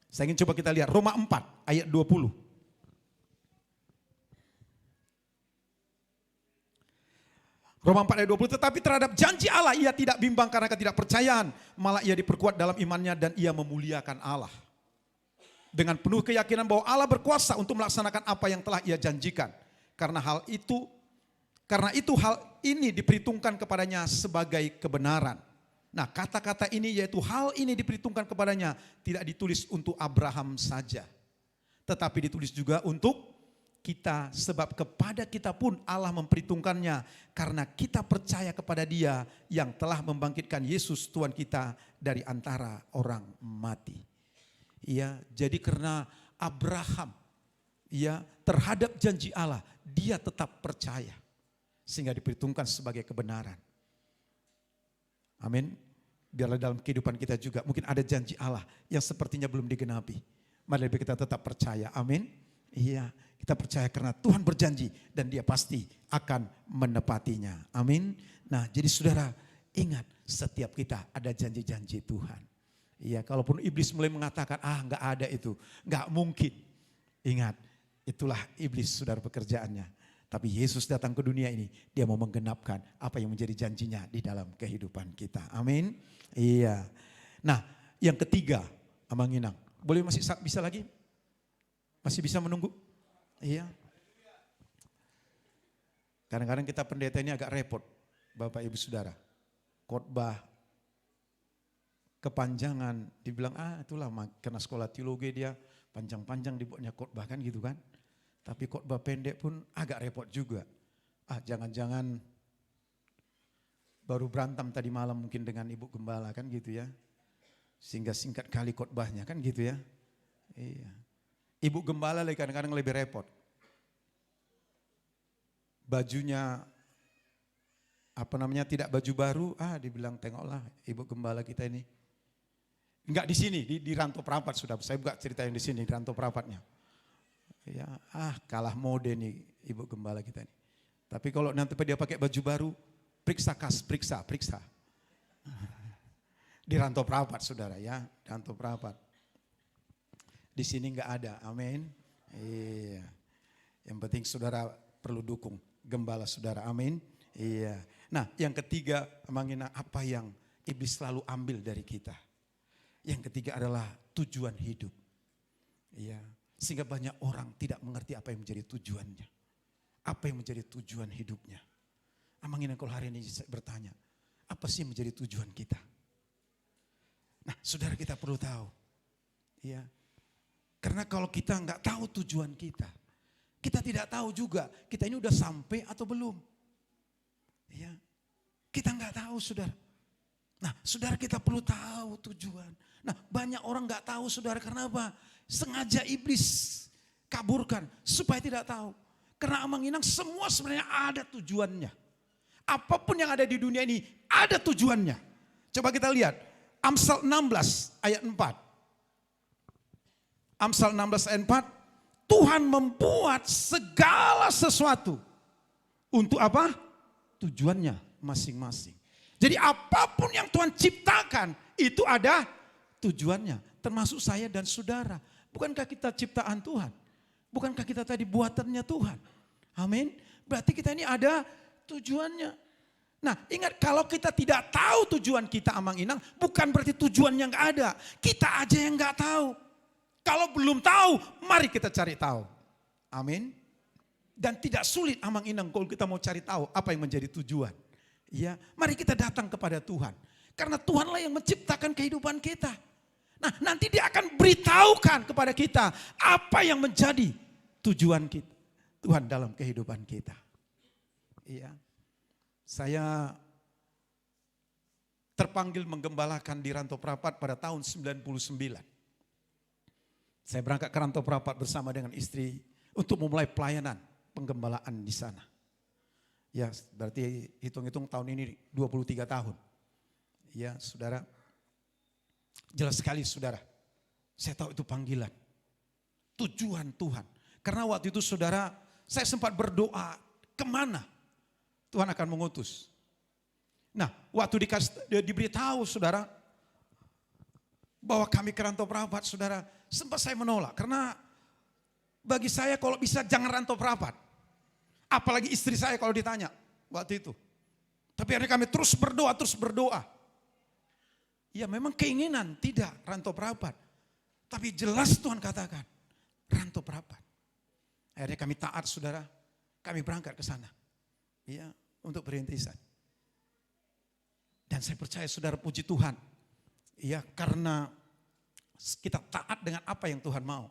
saya ingin coba kita lihat, Roma 4 ayat 20. Roma 4 ayat 20, tetapi terhadap janji Allah ia tidak bimbang karena ketidakpercayaan. Malah ia diperkuat dalam imannya dan ia memuliakan Allah. Dengan penuh keyakinan bahwa Allah berkuasa untuk melaksanakan apa yang telah ia janjikan. Karena itu hal ini diperhitungkan kepadanya sebagai kebenaran. Nah kata-kata ini yaitu hal ini diperhitungkan kepadanya tidak ditulis untuk Abraham saja. Tetapi ditulis juga untuk kita, sebab kepada kita pun Allah memperhitungkannya karena kita percaya kepada Dia yang telah membangkitkan Yesus Tuhan kita dari antara orang mati. Ya, jadi karena Abraham ya terhadap janji Allah dia tetap percaya sehingga diperhitungkan sebagai kebenaran. Amin. Biarlah dalam kehidupan kita juga mungkin ada janji Allah yang sepertinya belum digenapi. Mari kita tetap percaya. Amin. Iya, kita percaya karena Tuhan berjanji dan dia pasti akan menepatinya. Amin. Nah jadi saudara ingat setiap kita ada janji-janji Tuhan. Iya, kalaupun iblis mulai mengatakan enggak ada itu, enggak mungkin. Ingat, itulah iblis saudara pekerjaannya. Tapi Yesus datang ke dunia ini, dia mau menggenapkan apa yang menjadi janjinya di dalam kehidupan kita. Amin. Iya. Nah yang ketiga, Amanginang. Boleh masih bisa lagi? Masih bisa menunggu? Iya. Kadang-kadang kita pendeta ini agak repot, Bapak Ibu Saudara. Khotbah kepanjangan, dibilang itulah karena sekolah teologi dia panjang-panjang dibuatnya khotbah kan gitu kan. Tapi khotbah pendek pun agak repot juga. Jangan-jangan baru berantem tadi malam mungkin dengan Ibu Gembala kan gitu ya. Sehingga singkat kali khotbahnya kan gitu ya. Iya. Ibu Gembala kadang-kadang lebih repot. Bajunya tidak baju baru, dibilang tengoklah Ibu Gembala kita ini. Enggak di sini, di Ranto Perapat sudah. Saya buka cerita yang di sini, di Ranto Perapatnya. Ya, kalah mode nih Ibu Gembala kita ini. Tapi kalau nanti dia pakai baju baru, periksa. Di Ranto Perapat saudara ya, Ranto Perapat. Di sini enggak ada, amin. Iya. Yang penting saudara perlu dukung gembala saudara, amin. Iya. Nah yang ketiga, Mangina, apa yang iblis selalu ambil dari kita? Yang ketiga adalah tujuan hidup. Ya, sehingga banyak orang tidak mengerti apa yang menjadi tujuannya. Apa yang menjadi tujuan hidupnya. Amangin kalau hari ini saya bertanya, apa sih yang menjadi tujuan kita? Nah, saudara, kita perlu tahu. Ya, karena kalau kita nggak tahu tujuan kita tidak tahu juga kita ini udah sampai atau belum. Ya, kita nggak tahu, saudara. Nah, saudara, kita perlu tahu tujuan. Nah, banyak orang nggak tahu, saudara, karena apa? Sengaja iblis kaburkan supaya tidak tahu. Karena Amang Inang semua sebenarnya ada tujuannya. Apapun yang ada di dunia ini ada tujuannya. Coba kita lihat Amsal 16 ayat 4. Amsal 16 ayat 4. Tuhan membuat segala sesuatu untuk apa? Tujuannya masing-masing. Jadi apapun yang Tuhan ciptakan itu ada tujuannya. Termasuk saya dan saudara. Bukankah kita ciptaan Tuhan? Bukankah kita tadi buatannya Tuhan? Amin. Berarti kita ini ada tujuannya. Nah, ingat, kalau kita tidak tahu tujuan kita, Amang Inang, bukan berarti tujuannya nggak ada. Kita aja yang nggak tahu. Kalau belum tahu, mari kita cari tahu. Amin. Dan tidak sulit, Amang Inang, kalau kita mau cari tahu apa yang menjadi tujuan. Ya, mari kita datang kepada Tuhan. Karena Tuhanlah yang menciptakan kehidupan kita. Nah, nanti Dia akan beritahukan kepada kita apa yang menjadi tujuan kita. Tuhan dalam kehidupan kita. Iya. Saya terpanggil menggembalakan di Rantau Prapat pada tahun 99. Saya berangkat ke Rantau Prapat bersama dengan istri untuk memulai pelayanan penggembalaan di sana. Ya, berarti hitung-hitung tahun ini 23 tahun. Ya, saudara. Jelas sekali, saudara. Saya tahu itu panggilan. Tujuan Tuhan. Karena waktu itu, saudara, saya sempat berdoa, kemana Tuhan akan mengutus. Nah, waktu diberitahu, saudara, bahwa kami ke Rantau Prapat, saudara, sempat saya menolak. Karena bagi saya kalau bisa jangan Rantau Prapat. Apalagi istri saya kalau ditanya waktu itu. Tapi akhirnya kami terus berdoa. Ya, memang keinginan tidak Rantau Prapat. Tapi jelas Tuhan katakan Rantau Prapat. Akhirnya kami taat, saudara. Kami berangkat ke sana. Ya, untuk berintisan. Dan saya percaya, saudara, puji Tuhan. Ya, karena kita taat dengan apa yang Tuhan mau.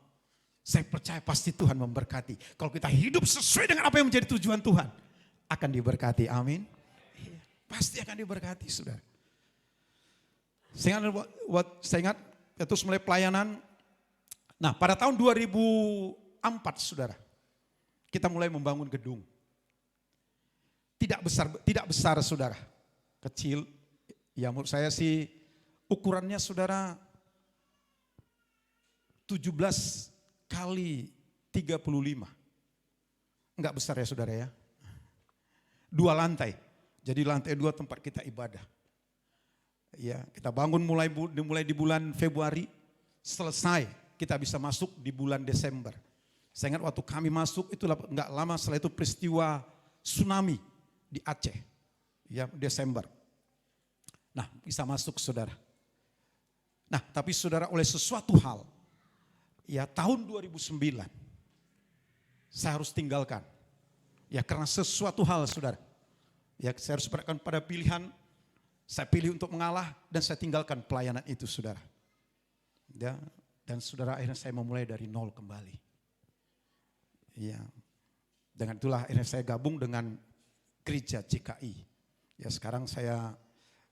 Saya percaya pasti Tuhan memberkati. Kalau kita hidup sesuai dengan apa yang menjadi tujuan Tuhan, akan diberkati. Amin. Ya, pasti akan diberkati, saudara. Saya ingat terus mulai pelayanan. Nah, pada tahun 2004, saudara, kita mulai membangun gedung. Tidak besar, saudara. Kecil. Ya, menurut saya sih ukurannya, saudara, 17 kali 35. Enggak besar ya, saudara ya. 2 lantai. Jadi lantai 2 tempat kita ibadah. Ya, kita bangun mulai di bulan Februari, selesai kita bisa masuk di bulan Desember. Saya ingat waktu kami masuk itu enggak lama setelah itu peristiwa tsunami di Aceh. Ya, Desember. Nah, bisa masuk, saudara. Nah, tapi saudara, oleh sesuatu hal, ya tahun 2009, saya harus tinggalkan. Ya, karena sesuatu hal, saudara. Ya, saya harus berikan pada pilihan. Saya pilih untuk mengalah dan saya tinggalkan pelayanan itu, saudara. Ya, dan saudara, akhirnya saya memulai dari nol kembali. Ya, dengan itulah akhirnya saya gabung dengan gereja CKI. Ya, sekarang saya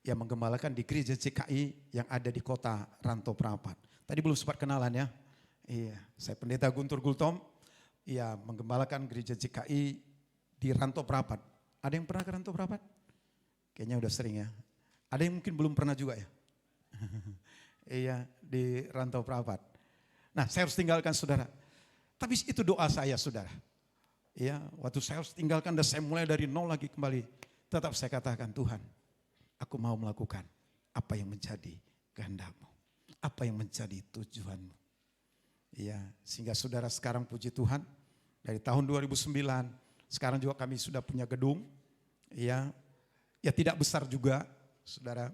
menggembalakan di gereja CKI yang ada di kota Rantau Prapat. Tadi belum sempat kenalan ya. Iya, saya pendeta Guntur Gultom. Iya, menggembalakan gereja CKI di Rantau Prapat. Ada yang pernah ke Rantau Prapat? Kayaknya udah sering ya. Ada yang mungkin belum pernah juga ya. Iya, di Rantau Prapat. Nah, saya harus tinggalkan, saudara. Tapi itu doa saya, saudara. Iya, waktu saya harus tinggalkan dan saya mulai dari nol lagi kembali. Tetap saya katakan, Tuhan, aku mau melakukan apa yang menjadi kehendak-Mu. Apa yang menjadi tujuan-Mu. Iya, sehingga saudara sekarang puji Tuhan. Dari tahun 2009, sekarang juga kami sudah punya gedung. Iya, ya tidak besar juga, saudara.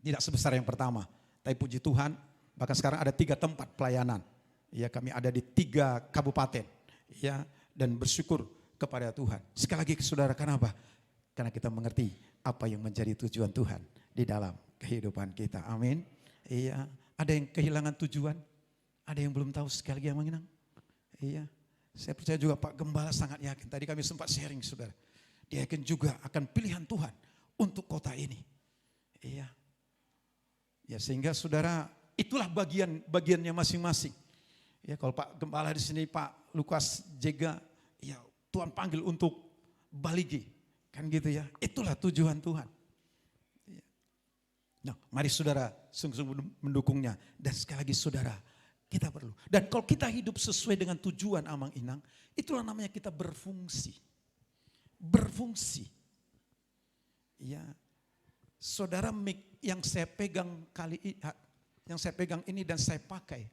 Tidak sebesar yang pertama. Tapi puji Tuhan, bahkan sekarang ada 3 tempat pelayanan. Ya, kami ada di 3 kabupaten. Ya, dan bersyukur kepada Tuhan. Sekali lagi saudara, kenapa? Karena kita mengerti apa yang menjadi tujuan Tuhan di dalam kehidupan kita. Amin. Iya, ada yang kehilangan tujuan, ada yang belum tahu. Sekali lagi yang mengenang. Iya, saya percaya juga Pak Gembala sangat yakin. Tadi kami sempat sharing saudara. Dia yakin juga akan pilihan Tuhan untuk kota ini. Iya. Ya, sehingga saudara, itulah bagiannya masing-masing. Ya, kalau Pak Gembala di sini, Pak Lukas Jega, ya Tuhan panggil untuk baligi. Kan gitu ya. Itulah tujuan Tuhan. Ya. Nah, mari saudara sungguh-sungguh mendukungnya. Dan sekali lagi saudara, kita perlu. Dan kalau kita hidup sesuai dengan tujuan Amang Inang, itulah namanya kita berfungsi. Berfungsi. Ya. Saudara, mic yang saya pegang ini dan saya pakai,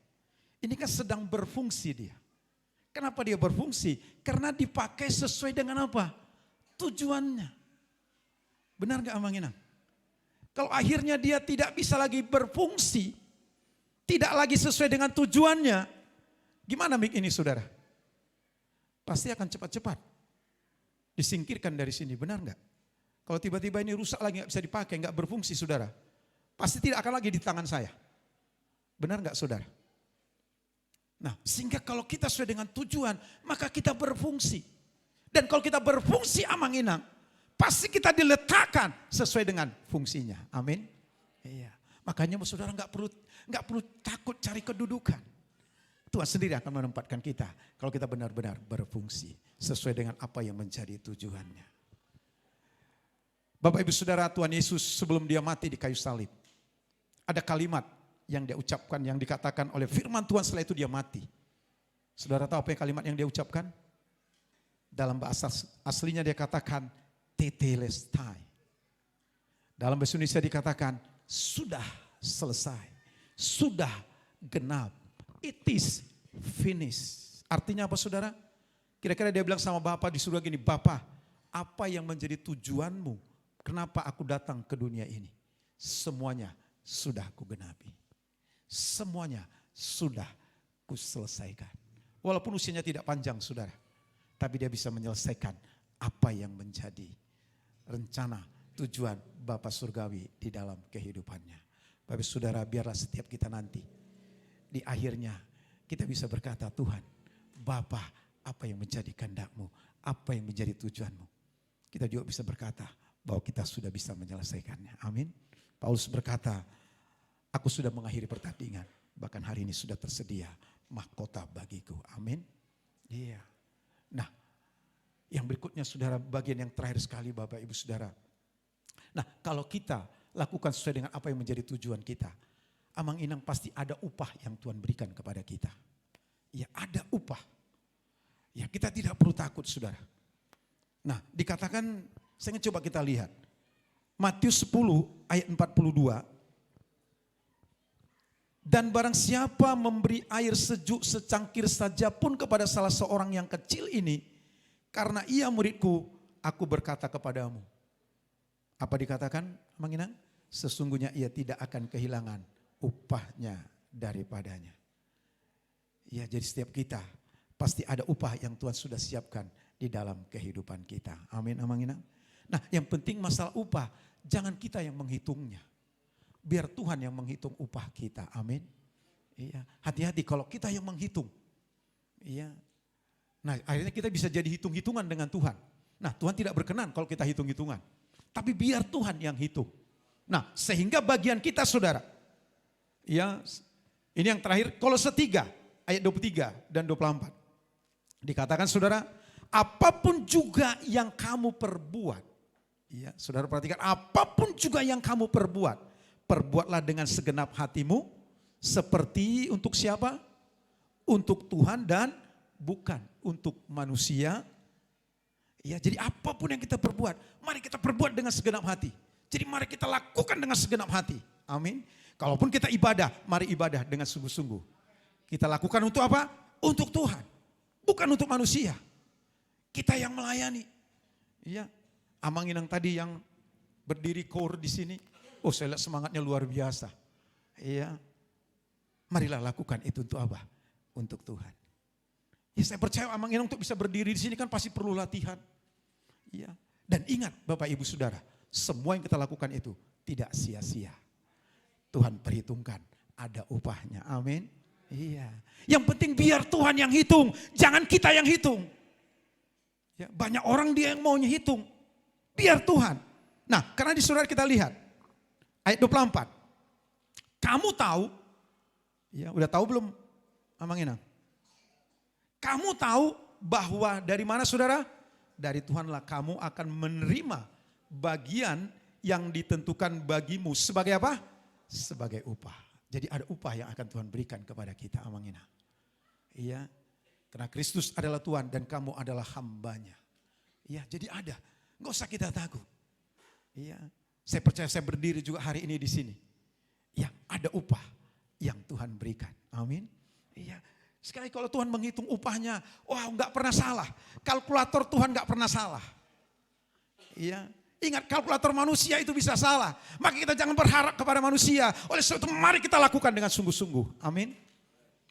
ini kan sedang berfungsi dia. Kenapa dia berfungsi? Karena dipakai sesuai dengan apa? Tujuannya. Benar gak Amang Inang? Kalau akhirnya dia tidak bisa lagi berfungsi, tidak lagi sesuai dengan tujuannya, gimana mic ini saudara? Pasti akan cepat-cepat disingkirkan dari sini, benar gak? Kalau tiba-tiba ini rusak lagi, gak bisa dipakai, gak berfungsi saudara, pasti tidak akan lagi di tangan saya. Benar gak saudara? Nah, sehingga kalau kita sesuai dengan tujuan, maka kita berfungsi. Dan kalau kita berfungsi Amang Inang, pasti kita diletakkan sesuai dengan fungsinya. Amin. Iya. Makanya saudara nggak perlu takut cari kedudukan. Tuhan sendiri akan menempatkan kita kalau kita benar-benar berfungsi sesuai dengan apa yang menjadi tujuannya. Bapak Ibu Saudara, Tuhan Yesus sebelum dia mati di kayu salib, ada kalimat yang dia ucapkan, yang dikatakan oleh firman Tuhan setelah itu dia mati. Saudara tahu apa yang kalimat yang dia ucapkan? Dalam bahasa aslinya dia katakan tetelestai. Dalam bahasa Indonesia dikatakan sudah selesai, sudah genap, it is finished. Artinya apa saudara? Kira-kira dia bilang sama Bapa di surga gini, Bapa, apa yang menjadi tujuanmu? Kenapa aku datang ke dunia ini? Semuanya sudah kugenapi. Semuanya sudah kuselesaikan. Walaupun usianya tidak panjang saudara, tapi dia bisa menyelesaikan apa yang menjadi rencana tujuan Bapa Surgawi di dalam kehidupannya. Bapak saudara, biarlah setiap kita nanti di akhirnya kita bisa berkata, Tuhan, Bapa, apa yang menjadi kehendak-Mu, apa yang menjadi tujuan-Mu. Kita juga bisa berkata bahwa kita sudah bisa menyelesaikannya. Amin. Paulus berkata, aku sudah mengakhiri pertandingan, bahkan hari ini sudah tersedia mahkota bagiku. Amin. Iya. Nah, yang berikutnya saudara, bagian yang terakhir sekali Bapak Ibu Saudara. Nah, kalau kita lakukan sesuai dengan apa yang menjadi tujuan kita, Amang Inang pasti ada upah yang Tuhan berikan kepada kita. Ya, ada upah. Ya, kita tidak perlu takut saudara. Nah, dikatakan, saya ingin coba kita lihat. Matius 10 ayat 42. Dan barang siapa memberi air sejuk secangkir saja pun kepada salah seorang yang kecil ini, karena ia muridku, aku berkata kepadamu. Apa dikatakan Amang Inang? Sesungguhnya ia tidak akan kehilangan upahnya daripadanya. Ya, jadi setiap kita pasti ada upah yang Tuhan sudah siapkan di dalam kehidupan kita. Amin Amang Inang. Nah, yang penting masalah upah, jangan kita yang menghitungnya. Biar Tuhan yang menghitung upah kita. Amin. Iya, hati-hati kalau kita yang menghitung. Iya. Nah, akhirnya kita bisa jadi hitung-hitungan dengan Tuhan. Nah, Tuhan tidak berkenan kalau kita hitung-hitungan. Tapi biar Tuhan yang hitung. Nah, sehingga bagian kita saudara. Ya, ini yang terakhir, Kolose 3 ayat 23 dan 24. Dikatakan saudara, apapun juga yang kamu perbuat. Ya, saudara perhatikan, apapun juga yang kamu perbuat, perbuatlah dengan segenap hatimu, seperti untuk siapa? Untuk Tuhan dan bukan untuk manusia. Ya, jadi apapun yang kita perbuat, mari kita perbuat dengan segenap hati. Jadi mari kita lakukan dengan segenap hati. Amin. Kalaupun kita ibadah, mari ibadah dengan sungguh-sungguh. Kita lakukan untuk apa? Untuk Tuhan, bukan untuk manusia. Kita yang melayani. Iya. Amang Inang tadi yang berdiri core di sini. Oh, saya lihat semangatnya luar biasa. Iya. Marilah lakukan itu untuk apa? Untuk Tuhan. Ya saya percaya Amang Inang untuk bisa berdiri di sini kan pasti perlu latihan. Iya. Dan ingat Bapak Ibu Saudara, semua yang kita lakukan itu tidak sia-sia. Tuhan perhitungkan, ada upahnya. Amin. Iya. Yang penting biar Tuhan yang hitung, jangan kita yang hitung. Ya, banyak orang dia yang maunya hitung. Biar Tuhan. Nah, karena di saudara kita lihat ayat 24. Kamu tahu, ya udah tahu belum Amang Inang? Kamu tahu bahwa dari mana saudara? Dari Tuhanlah kamu akan menerima bagian yang ditentukan bagimu sebagai apa? Sebagai upah. Jadi ada upah yang akan Tuhan berikan kepada kita, Amang Inang. Iya, karena Kristus adalah Tuhan dan kamu adalah hambanya. Iya, jadi ada. Nggak usah kita takut. Iya, saya percaya saya berdiri juga hari ini di sini. Ya, ada upah yang Tuhan berikan. Amin. Iya. Sekali kalau Tuhan menghitung upahnya, wah nggak pernah salah. Kalkulator Tuhan nggak pernah salah. Iya. Ingat kalkulator manusia itu bisa salah. Maka kita jangan berharap kepada manusia. Oleh sebab itu mari kita lakukan dengan sungguh-sungguh. Amin.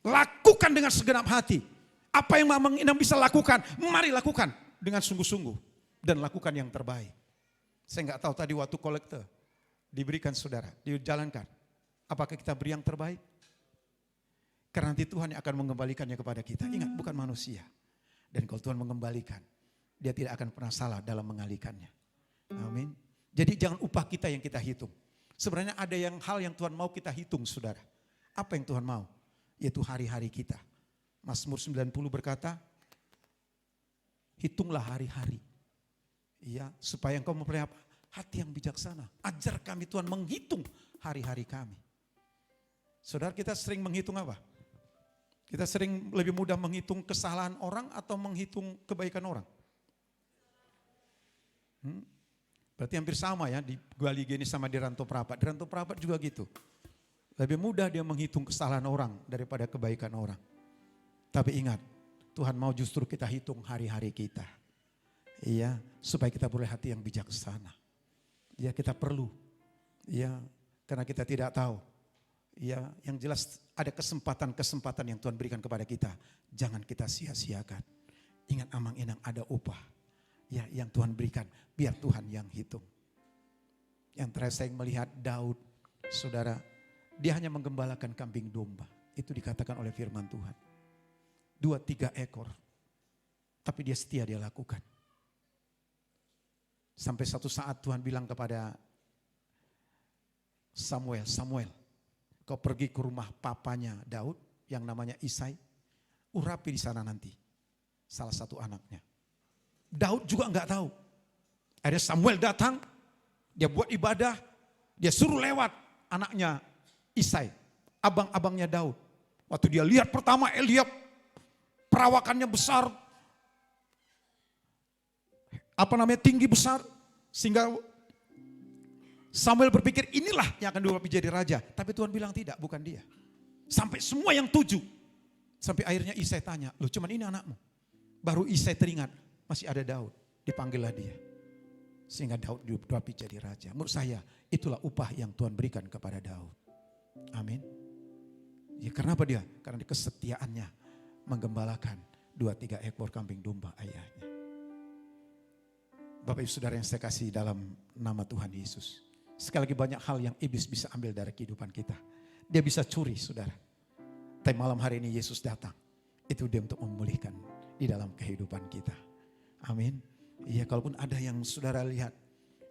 Lakukan dengan segenap hati. Apa yang Amang Inang bisa lakukan, mari lakukan dengan sungguh-sungguh. Dan lakukan yang terbaik. Saya nggak tahu tadi waktu kolektor diberikan saudara, dijalankan. Apakah kita beri yang terbaik? Karena nanti Tuhan yang akan mengembalikannya kepada kita. Ingat, bukan manusia. Dan kalau Tuhan mengembalikan, dia tidak akan pernah salah dalam mengalihkannya. Amin. Jadi jangan upah kita yang kita hitung. Sebenarnya ada hal yang Tuhan mau kita hitung, saudara. Apa yang Tuhan mau? Yaitu hari-hari kita. Mazmur 90 berkata, hitunglah hari-hari. Iya, supaya engkau memperoleh apa? Hati yang bijaksana. Ajar kami Tuhan menghitung hari-hari kami. Saudara, kita sering menghitung apa? Kita sering lebih mudah menghitung kesalahan orang atau menghitung kebaikan orang? Berarti hampir sama ya di Gali Geni sama di Rantau Prapat. Di Rantau Prapat juga gitu. Lebih mudah dia menghitung kesalahan orang daripada kebaikan orang. Tapi ingat, Tuhan mau justru kita hitung hari-hari kita. Iya, supaya kita boleh hati yang bijaksana. Ya, kita perlu. Ya, karena kita tidak tahu. Ya, yang jelas ada kesempatan-kesempatan yang Tuhan berikan kepada kita. Jangan kita sia-siakan. Ingat Amang Inang ada upah. Ya, yang Tuhan berikan, biar Tuhan yang hitung. Yang terakhir saya melihat Daud, saudara, dia hanya menggembalakan kambing domba. Itu dikatakan oleh firman Tuhan. 2-3 ekor. Tapi dia setia dia lakukan. Sampai satu saat Tuhan bilang kepada Samuel, kau pergi ke rumah papanya Daud yang namanya Isai, urapi di sana nanti salah satu anaknya. Daud juga enggak tahu. Akhirnya Samuel datang, dia buat ibadah, dia suruh lewat anaknya Isai, abang-abangnya Daud. Waktu dia lihat pertama Eliab, perawakannya besar, tinggi besar, sehingga Samuel berpikir inilah yang akan diurapi jadi raja. Tapi Tuhan bilang tidak, bukan dia. Sampai semua yang 7. Sampai akhirnya Isai tanya, loh cuman ini anakmu. Baru Isai teringat, masih ada Daud. Dipanggillah dia. Sehingga Daud diurapi jadi raja. Menurut saya itulah upah yang Tuhan berikan kepada Daud. Amin. Ya karena apa dia? Karena kesetiaannya menggembalakan 2-3 ekor kambing domba ayahnya. Bapak Ibu Saudara yang saya kasih dalam nama Tuhan Yesus. Sekali lagi banyak hal yang iblis bisa ambil dari kehidupan kita. Dia bisa curi saudara. Tapi malam hari ini Yesus datang. Itu dia untuk memulihkan di dalam kehidupan kita. Amin. Iya, kalaupun ada yang saudara lihat.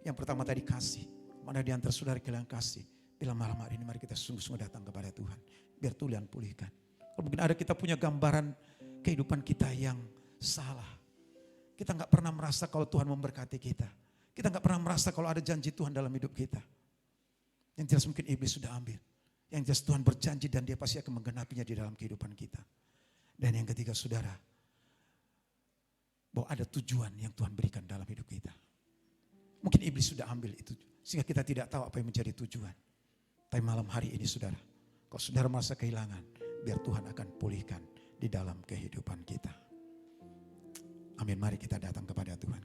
Yang pertama tadi kasih. Mana di antara saudara yang kasih. Bilang malam hari ini mari kita sungguh-sungguh datang kepada Tuhan. Biar Tuhan pulihkan. Kalau mungkin ada kita punya gambaran kehidupan kita yang salah. Kita gak pernah merasa kalau Tuhan memberkati kita. Kita gak pernah merasa kalau ada janji Tuhan dalam hidup kita. Yang jelas mungkin iblis sudah ambil. Yang jelas Tuhan berjanji dan dia pasti akan menggenapinya di dalam kehidupan kita. Dan yang ketiga saudara. Bahwa ada tujuan yang Tuhan berikan dalam hidup kita. Mungkin iblis sudah ambil itu. Sehingga kita tidak tahu apa yang menjadi tujuan. Tapi malam hari ini saudara. Kalau saudara merasa kehilangan. Biar Tuhan akan pulihkan di dalam kehidupan kita. Amin, mari kita datang kepada Tuhan.